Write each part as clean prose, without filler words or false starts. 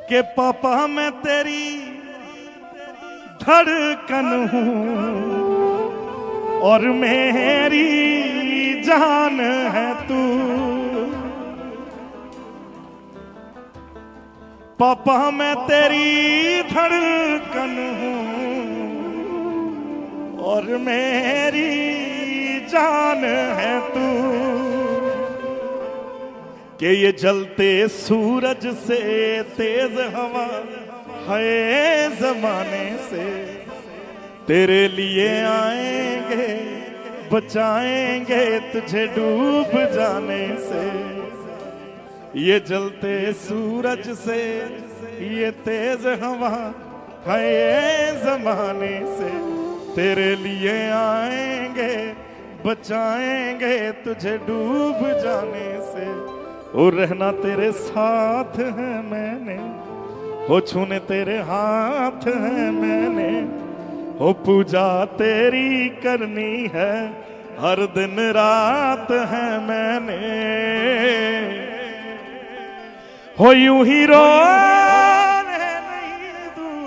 कि पापा मैं तेरी धड़कन हूँ और मेरी जान है तू। पापा मैं तेरी धड़कन हूँ और मेरी जान है तू। कि ये जलते सूरज से तेज हवा है जमाने से तेरे लिए आएंगे, बचाएंगे तुझे डूब जाने से। ये जलते सूरज से ये तेज हवा है जमाने से तेरे लिए आएंगे, बचाएंगे तुझे डूब जाने से। और रहना तेरे साथ है मैंने, हो छूने तेरे हाथ है मैंने, हो पूजा तेरी करनी है हर दिन रात है मैंने। हो यूं ही रोने नहीं दूं,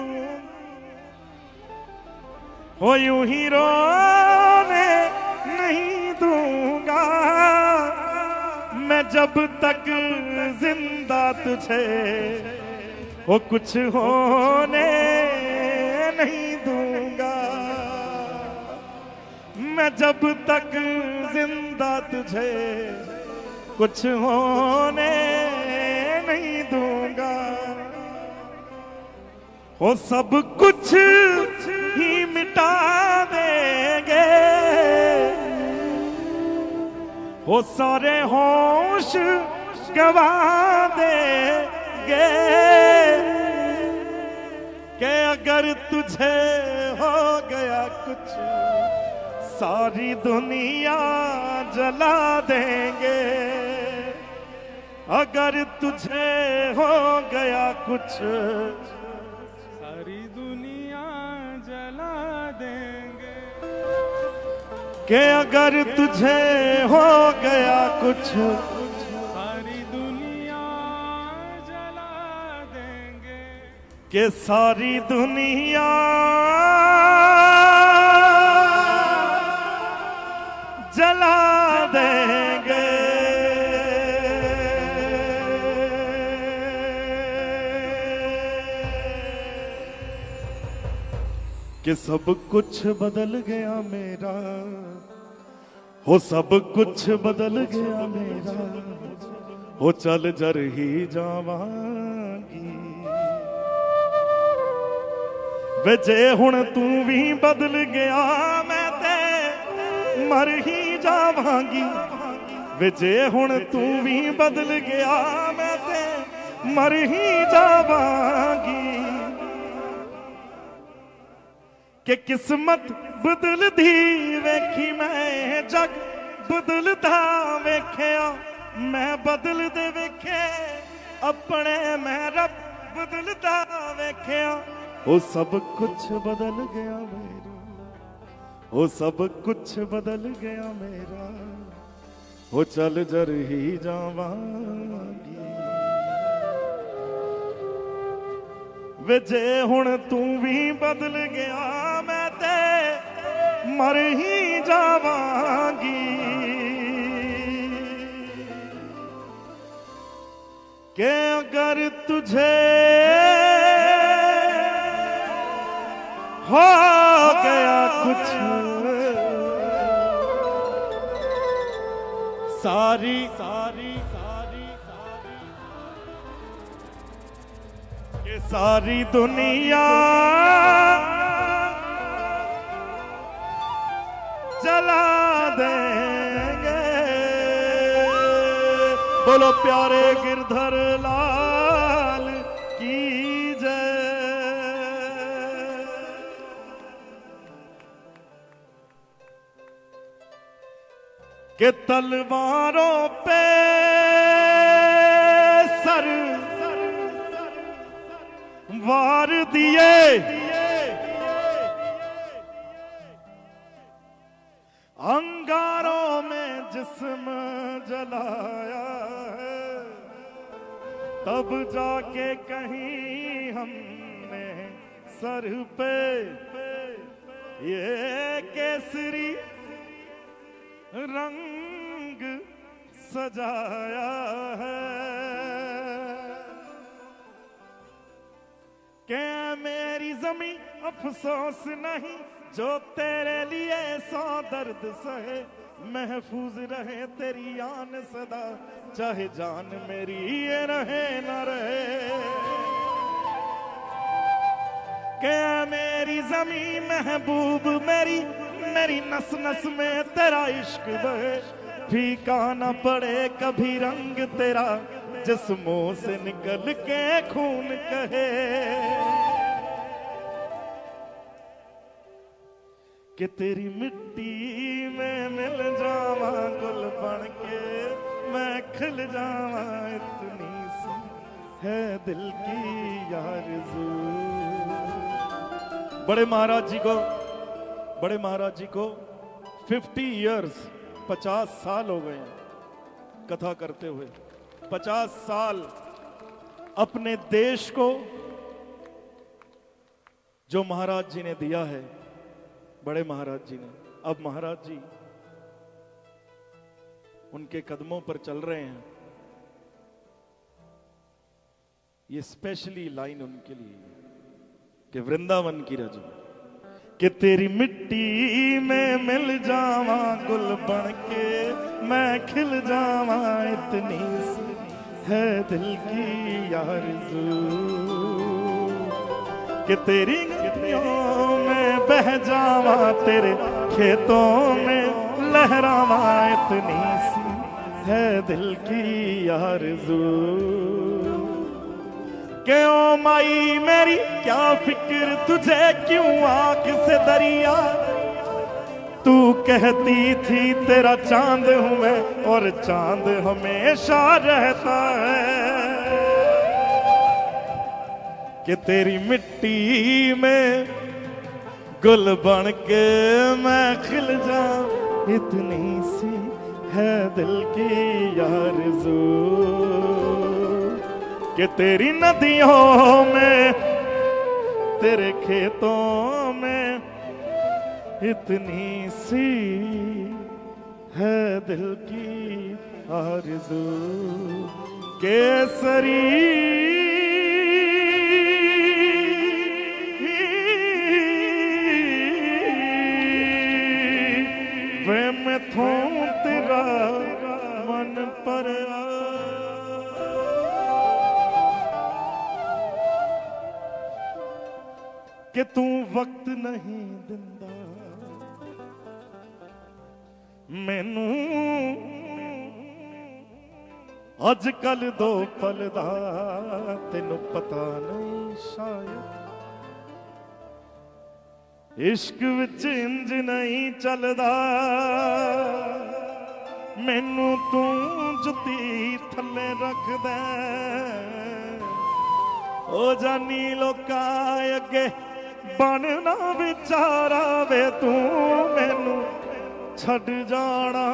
हो यूं ही रोने नहीं दूंगा मैं जब तक जिंदा तुझे वो कुछ होने नहीं दूंगा। मैं जब तक जिंदा तुझे कुछ होने नहीं दूंगा। वो सब कुछ ही मिटा देंगे, वो सारे होश गवा देंगे। कि अगर तुझे हो गया कुछ सारी दुनिया जला देंगे। अगर तुझे हो गया कुछ सारी दुनिया जला देंगे। कि अगर तुझे हो गया कुछ सारी दुनिया जला देंगे। कि सारी दुनिया जला देंगे। कि सब कुछ बदल गया मेरा, हो सब कुछ बदल गया मेरा, हो चल जर ही जावांगी। वे जे हुण तू भी बदल गया मैं ते मर ही जावांगी। वे जे हुण तू भी बदल गया मैं ते मर ही जावांगी। कि किस्मत बदल दी वेखी मैं जग बदलदा वेख्या। मैं बदल दे वेखे अपने मैं रब बदलदा वेख्या। वो सब कुछ बदल गया मेरा, वो सब कुछ बदल गया मेरा, वो चल जर ही जावांगी। वे जे हुण तू भी बदल गया मैं ते मर ही जावांगी। कि अगर तुझे हो गया कुछ सारी सारी सारी ये सारी दुनिया जला देंगे। बोलो प्यारे गिरधर लाल की जय। कि तलवारों पे सर वार दिए, अंगारों में जिस्म जलाया है, तब अब जाके कहीं हमने सर पे ये केसरी रंग सजाया है। क्या मेरी जमी अफसोस नहीं जो तेरे लिए सौ दर्द सहे, महफूज रहे तेरी आन सदा, चाहे जान मेरी ये रहे न रहे। क्या मेरी जमी महबूब मेरी, मेरी नस नस में तेरा इश्क बहे, फीका न पड़े कभी रंग तेरा, जिस्मों से निकल के खून कहे। कि तेरी मिट्टी में मिल जावा गुल बन के, मैं खिल जावा, इतनी सी है दिल की आरज़ू। बड़े महाराज जी को 50 इयर्स 50 साल हो गए कथा करते हुए। 50 साल अपने देश को जो महाराज जी ने दिया है, बड़े महाराज जी ने, अब महाराज जी उनके कदमों पर चल रहे हैं। ये स्पेशली लाइन उनके लिए कि वृंदावन की रज, कि तेरी मिट्टी में मिल जावा गुल बन के, मैं खिल जावा, इतनी सी है दिल की आरज़ू। कि तेरी गलियों में बह जावा, तेरे खेतों में लहरावा, इतनी सी है दिल की आरज़ू। क्यों माई मेरी क्या फिक्र तुझे, क्यों आंख से दरिया, तू कहती थी तेरा चांद हूं मैं, और चांद हमेशा रहता है। कि तेरी मिट्टी में गुल बन के मैं खिल जाऊं, इतनी सी है दिल की आरज़ू। कि तेरी नदियों में तेरे खेतों में, इतनी सी है दिल की आरज़ू। केसरी वे मैं थों तेरा मन पर कि तू वक्त नहीं दिंदा मैनू, अजकल दो पल दा तेनू पता नहीं शायद। इश्क विच इंज नहीं चलदा, मैनू तू जुती थले रख दे। ओ जानी लोका अगे बनना विचारा वे, तू मैनू छड़ जाना।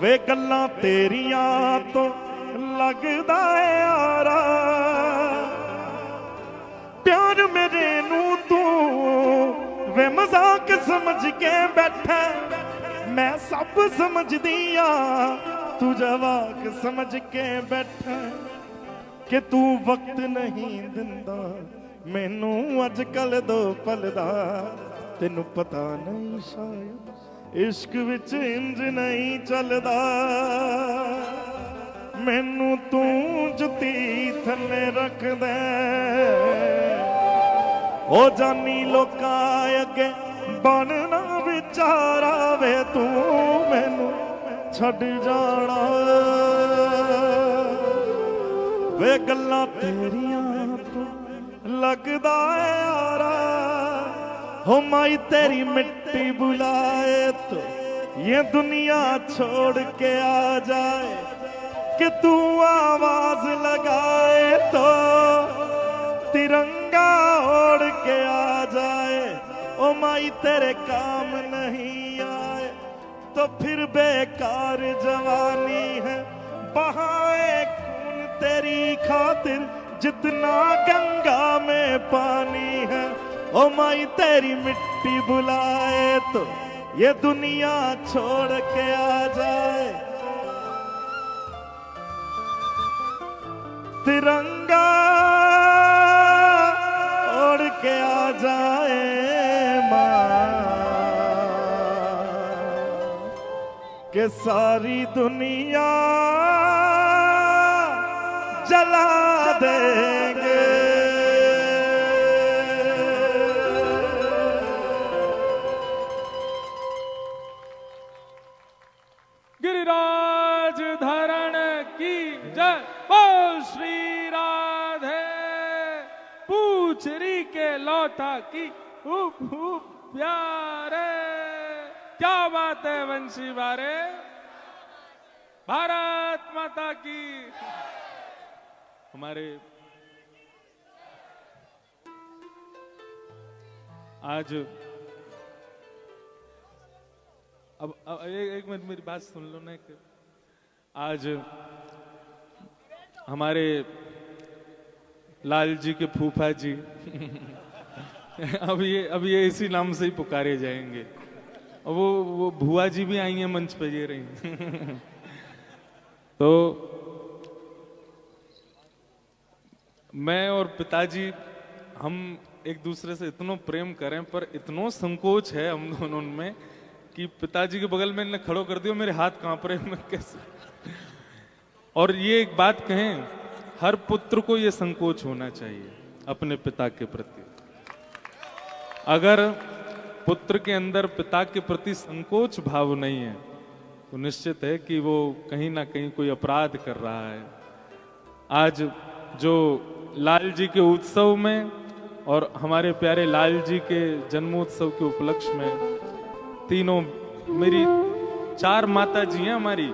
वे गल्लां तेरियां तो लगदा है यारा, प्यार मेरे नू तू वे मजाक समझ के बैठा, मैं सब समझ दिया तू जवाक समझ के बैठा। कि तू वक्त नहीं दिंदा मैनू अजकल दो पल दा, तेनू पता नहीं शायद इश्क विच इंज नहीं चलदा। मैनू तू जुती थले रख दे, ओ जानी लोका अगे बनना विचारा वे, तू मैनू छड़ जाना। वे गल्लां तेरियां तो लगदा है यारा, हो माई तेरी मिट्टी बुलाए तो ये दुनिया छोड़ के आ जाए। कि तू आवाज लगाए तो तिरंगा ओढ़ के आ जाए। ओ माई तेरे काम नहीं आए तो फिर बेकार जवानी है, बहाए खून तेरी खातिर जितना गंगा में पानी है। ओ माई तेरी मिट्टी बुलाए तो ये दुनिया छोड़ के आ जाए। तिरंगा ओढ़ के आ जाए माँ के सारी दुनिया जला देंगे। गिरिराज धरण की जय। बोल श्री राधे पूछरी के लौटा की हुप हुप प्यारे। क्या बात है वंशी बारे। भारत माता की। हमारे आज अब एक मिनट मेरी बात सुन लो ना। आज हमारे लाल जी के फूफा जी अब ये इसी नाम से ही पुकारे जाएंगे। और वो भुआ जी भी आई हैं मंच पे ये रही तो मैं और पिताजी हम एक दूसरे से इतना प्रेम करें पर इतना संकोच है हम दोनों में कि पिताजी के बगल में खड़ो कर दियो मेरे हाथ कांप रहे मैं कैसे। और ये एक बात कहें हर पुत्र को ये संकोच होना चाहिए अपने पिता के प्रति। अगर पुत्र के अंदर पिता के प्रति संकोच भाव नहीं है तो निश्चित है कि वो कहीं ना कहीं कोई अपराध कर रहा है। आज जो लाल जी के उत्सव में और हमारे प्यारे लाल जी के जन्मोत्सव के उपलक्ष्य में तीनों मेरी 4 माता जी हैं हमारी।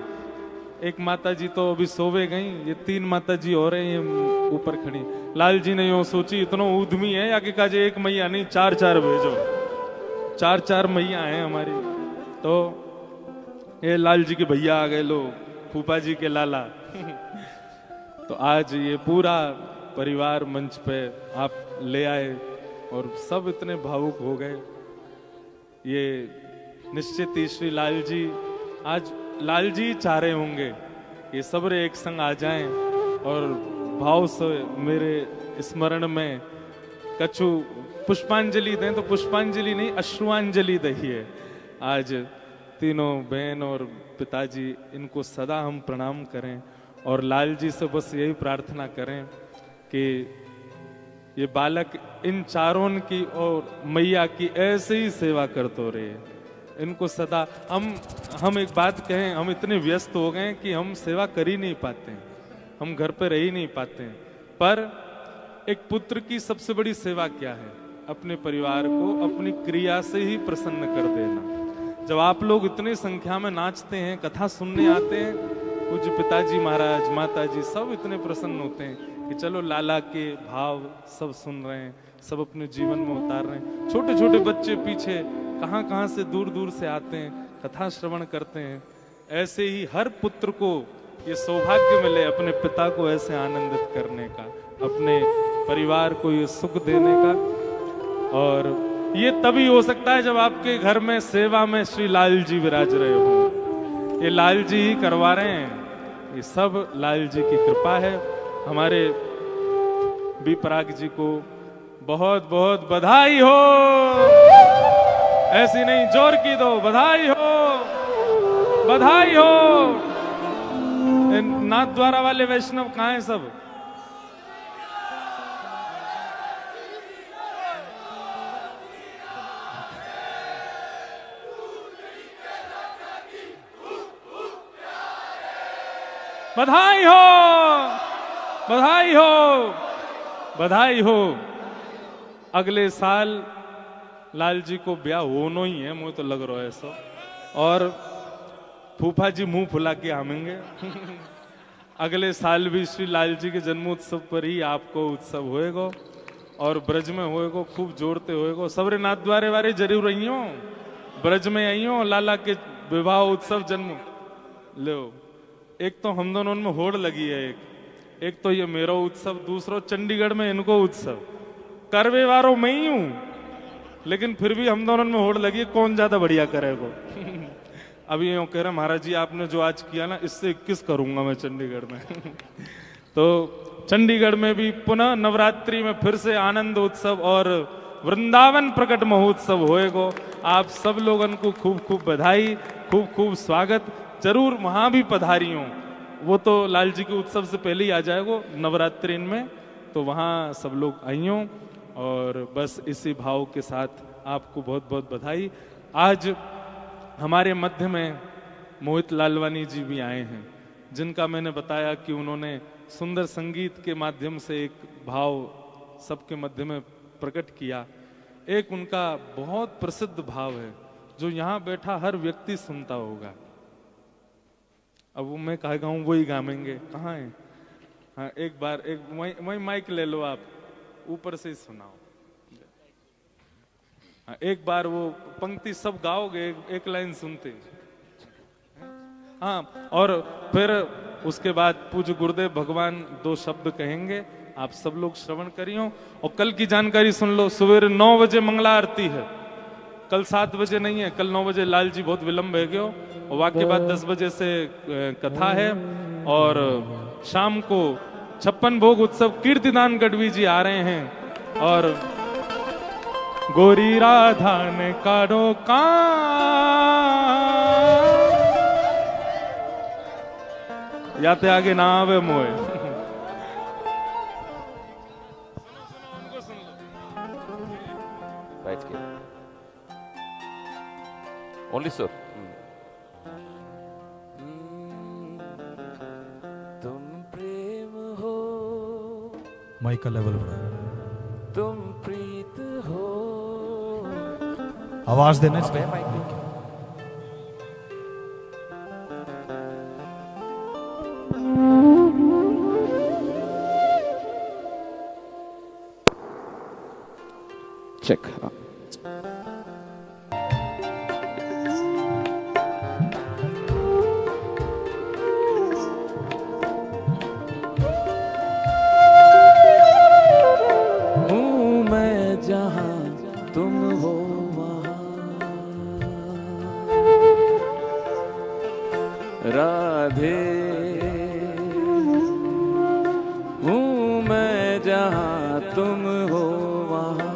एक माता जी तो अभी सोवे गई, ये 3 माता जी हो रहे हैं ऊपर खड़ी। लाल जी ने यूं सोची इतना उद्यमी है या कि काजे एक मैया नहीं 4-4 भेजो। 4-4 मैया हैं हमारी। तो ये लाल जी के भैया आ गए लोग, फूफा जी के लाला तो आज ये पूरा परिवार मंच पे आप ले आए और सब इतने भावुक हो गए। ये निश्चित ही श्री लाल जी आज लाल जी चाह रहे होंगे ये सब एक संग आ जाएं और भाव से मेरे स्मरण में कछु पुष्पांजलि दें। तो पुष्पांजलि नहीं अश्रुआंजलि दहिए। आज तीनों बहन और पिताजी इनको सदा हम प्रणाम करें और लाल जी से बस यही प्रार्थना करें कि ये बालक इन चारों की और मैया की ऐसे ही सेवा करते रहे। इनको सदा हम एक बात कहें हम इतने व्यस्त हो गए कि हम सेवा कर ही नहीं पाते हैं, हम घर पे रह ही नहीं पाते हैं। पर एक पुत्र की सबसे बड़ी सेवा क्या है? अपने परिवार को अपनी क्रिया से ही प्रसन्न कर देना। जब आप लोग इतनी संख्या में नाचते हैं, कथा सुनने आते हैं, पूज्य पिताजी महाराज माता जी सब इतने प्रसन्न होते हैं कि चलो लाला के भाव सब सुन रहे हैं, सब अपने जीवन में उतार रहे हैं। छोटे छोटे बच्चे पीछे कहाँ कहाँ से दूर दूर से आते हैं, कथा श्रवण करते हैं। ऐसे ही हर पुत्र को ये सौभाग्य मिले अपने पिता को ऐसे आनंदित करने का, अपने परिवार को ये सुख देने का। और ये तभी हो सकता है जब आपके घर में सेवा में श्री लाल जी विराज रहे हो। ये लाल जी ही करवा रहे हैं, ये सब लाल जी की कृपा है। हमारे बी पराग जी को बहुत बहुत बधाई हो। ऐसी नहीं, जोर की दो, बधाई हो, बधाई हो। नाथ द्वारा वाले वैष्णव कहाँ हैं सब? बधाई हो, बधाई हो, बधाई हो। अगले साल लाल जी को ब्याह होना ही है, मुझे तो लग रहा है ऐसा। और फूफा जी मुंह फुला के आमेंगे अगले साल भी श्री लाल जी के जन्मोत्सव पर ही आपको उत्सव होएगा और ब्रज में होएगा, खूब जोरते होएगा। सबरे नाथ द्वारे वारे जरूर आई हो, ब्रज में आई हो, लाला के विवाह उत्सव जन्म लो। एक तो हम दोनों में होड़ लगी है, एक तो ये मेरो उत्सव, दूसरो चंडीगढ़ में इनको उत्सव। करवे वारो मैं ही हूं, लेकिन फिर भी हम दोनों में होड़ लगी है कौन ज्यादा बढ़िया करेगा। अभी यूं कह रहे महाराज जी आपने जो आज किया ना, इससे 21 करूंगा मैं चंडीगढ़ में। तो चंडीगढ़ में भी पुनः नवरात्रि में फिर से आनंद उत्सव और वृंदावन प्रकट महोत्सव होएगो। आप सब लोगन को खूब खूब बधाई, खूब खूब स्वागत। जरूर वहां भी पधारियों, वो तो लाल जी के उत्सव से पहले ही आ जाएगो नवरात्रि में, तो वहां सब लोग आइयों। और बस इसी भाव के साथ आपको बहुत बहुत बधाई। आज हमारे मध्य में मोहित लालवानी जी भी आए हैं, जिनका मैंने बताया कि उन्होंने सुंदर संगीत के माध्यम से एक भाव सबके मध्य में प्रकट किया। एक उनका बहुत प्रसिद्ध भाव है जो यहाँ बैठा हर व्यक्ति सुनता होगा। अब वो मैं कहा गाऊं वही गावेंगे, कहाँ है? हाँ, एक बार वही माइक ले लो, आप ऊपर से ही सुनाओ। हाँ, एक बार वो पंक्ति सब गाओगे, एक लाइन सुनते। हाँ, और फिर उसके बाद पूज्य गुरुदेव भगवान 2 शब्द कहेंगे, आप सब लोग श्रवण करियो। और कल की जानकारी सुन लो, सवेरे 9 बजे मंगला आरती है, कल 7 बजे नहीं है, कल 9 बजे। लाल जी बहुत विलंब है गयो, और वाक्य बाद 10 बजे से कथा है। और शाम को 56 भोग उत्सव कीर्तिदान गढ़वी जी आ रहे हैं। और गोरी राधा ने कारो का याते आगे ना आवे मोए। बैठ के ओनली सर। तुम प्रेम हो, माइक का लेवल बढ़ा, तुम प्रीत हो। आवाज देना अबे माइक चेक। हूँ मैं जहाँ तुम हो वहाँ, राधे। हूँ मैं जहाँ तुम हो वहाँ,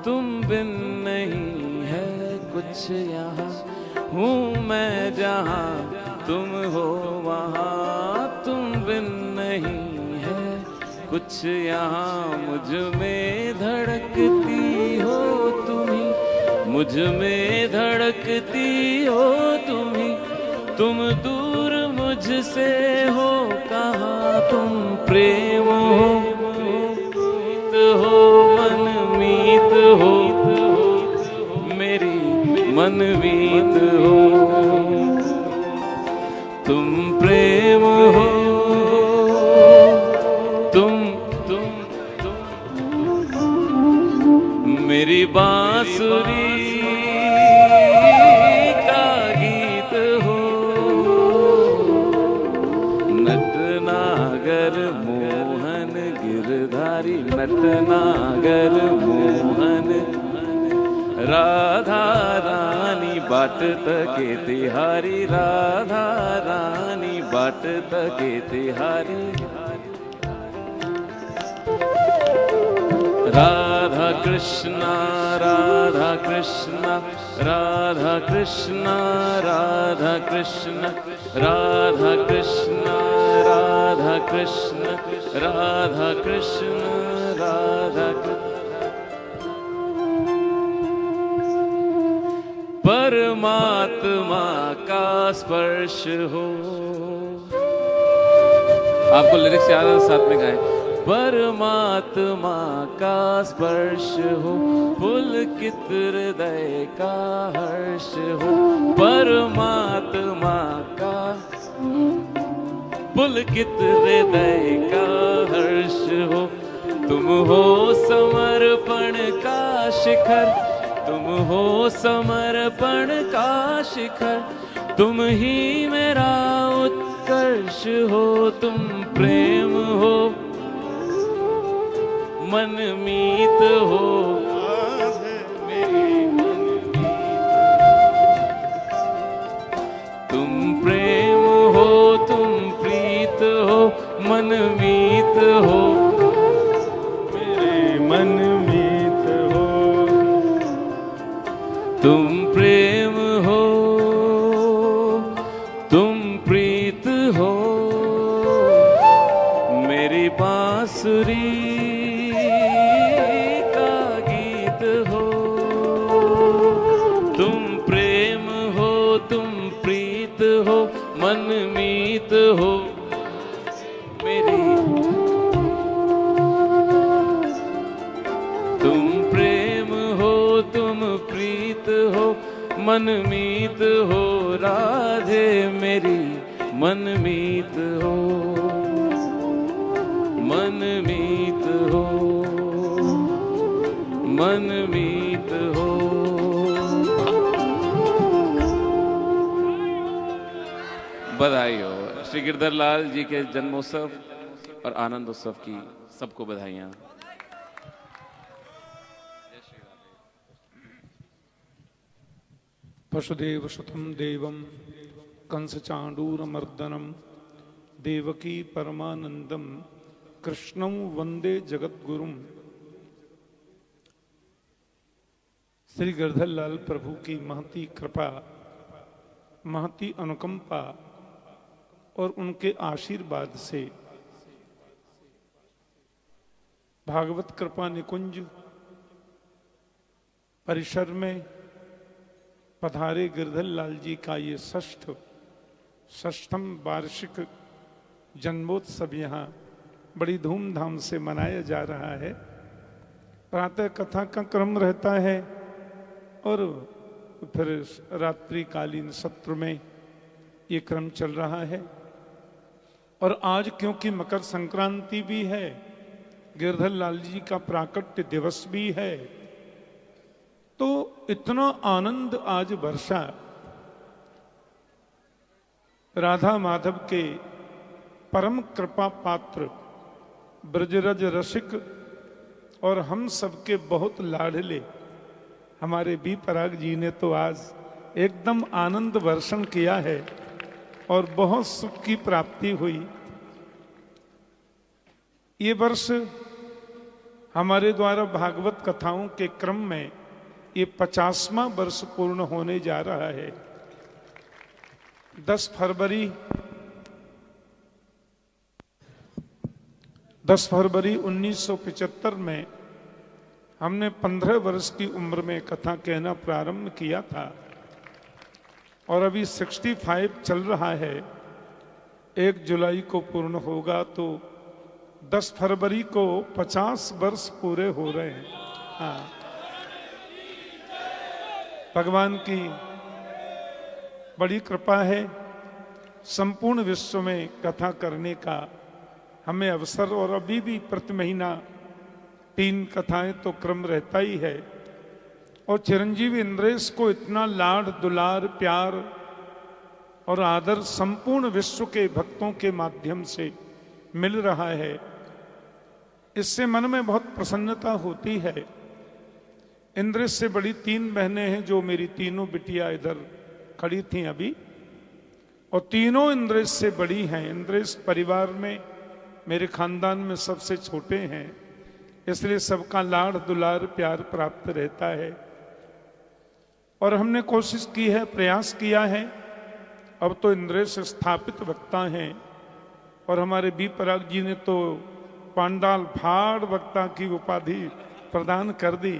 तुम बिन नहीं है कुछ यहाँ। हूँ मैं जहाँ तुम हो वहाँ, तुम बिन नहीं है कुछ यहाँ। मुझ में धड़कती हो तुम्ही, मुझ में धड़कती हो तुम्ही। तुम दूर मुझसे हो कहाँ, तुम प्रेम हो, मनमीत हो, मेरी मनमीत हो। तुम प्रेम हो, तुम मेरी बांसुरी का गीत हो। नटनागर मोहन गिरधारी, नटनागर मोहन राधा रानी बाट तके तिहारी, राधा रानी बाट तके तिहारी। राधा कृष्णा राधा कृष्णा राधा कृष्णा राधा कृष्णा राधा कृष्णा राधा कृष्णा राधा कृष्णा राधा कृष्ण। परमात्मा का स्पर्श हो। आपको लिरिक्स याद है, साथ में गाएं। परमात्मा का स्पर्श हो, पुलकित हृदय का हर्ष हो। परमात्मा का पुलकित हृदय का हर्ष हो। तुम हो समर्पण का शिखर, तुम हो समर्पण का शिखर। तुम ही मेरा उत्कर्ष हो, तुम प्रेम हो, मनमीत हो, मेरी मनमीत। तुम प्रेम हो, तुम प्रीत हो, मनमीत हो, मेरे मनमीत हो। तुम प्रेम हो, तुम प्रीत हो, मेरी बांसुरी का गीत हो। तुम प्रेम हो, तुम प्रीत हो, मनमीत हो, मेरी। तुम प्रेम हो, तुम प्रीत हो, मनमीत हो, राधे मेरी मनमीत हो, मनमीत हो, मनमीत हो। बधाई हो श्री गिरधर लाल जी के जन्मोत्सव और आनंद उत्सव की सबको बधाइयां। वसुदेव सुतं देवं कंसचाणूरमर्दनं देवकी परमानंदं कृष्णं वंदे जगद्गुरुं। श्री गिरधर लाल प्रभु की महती कृपा, महती अनुकंपा और उनके आशीर्वाद से भागवत कृपा निकुंज परिसर में पधारे गिरधर लाल जी का ये षष्ठम वार्षिक जन्मोत्सव यहाँ बड़ी धूमधाम से मनाया जा रहा है। प्रातः कथा का क्रम रहता है और फिर रात्रिकालीन सत्र में ये क्रम चल रहा है। और आज क्योंकि मकर संक्रांति भी है, गिरधर लाल जी का प्राकट्य दिवस भी है, तो इतना आनंद आज वर्षा राधा माधव के परम कृपा पात्र ब्रजरज रसिक और हम सबके बहुत लाडले हमारे बी पराग जी ने तो आज एकदम आनंद वर्षण किया है और बहुत सुख की प्राप्ति हुई। ये वर्ष हमारे द्वारा भागवत कथाओं के क्रम में ये 50वां वर्ष पूर्ण होने जा रहा है। 10 फरवरी 1975 में हमने 15 वर्ष की उम्र में कथा कहना प्रारंभ किया था और अभी 65 चल रहा है। 1 जुलाई को पूर्ण होगा तो 10 फरवरी को 50 वर्ष पूरे हो रहे हैं। हाँ, भगवान की बड़ी कृपा है। संपूर्ण विश्व में कथा करने का हमें अवसर, और अभी भी प्रति महीना 3 कथाएं तो क्रम रहता ही है। और चिरंजीवी इंद्रेश को इतना लाड दुलार प्यार और आदर संपूर्ण विश्व के भक्तों के माध्यम से मिल रहा है, इससे मन में बहुत प्रसन्नता होती है। इंद्रेश से बड़ी 3 बहनें हैं जो मेरी तीनों बिटिया इधर खड़ी थी अभी, और तीनों इंद्रेश से बड़ी हैं। इंद्रेश परिवार में मेरे खानदान में सबसे छोटे हैं, इसलिए सबका लाड़ दुलार प्यार प्राप्त रहता है। और हमने कोशिश की है, प्रयास किया है। अब तो इंद्रेश स्थापित वक्ता हैं और हमारे बी पराग जी ने तो पांडाल फाड़ वक्ता की उपाधि प्रदान कर दी।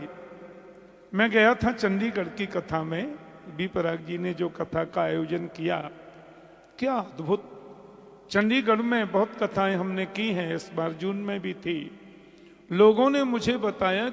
मैं गया था चंडीगढ़ की कथा में, बी पराग जी ने जो कथा का आयोजन किया, क्या अद्भुत। चंडीगढ़ में बहुत कथाएं हमने की हैं, इस बार जून में भी थी। लोगों ने मुझे बताया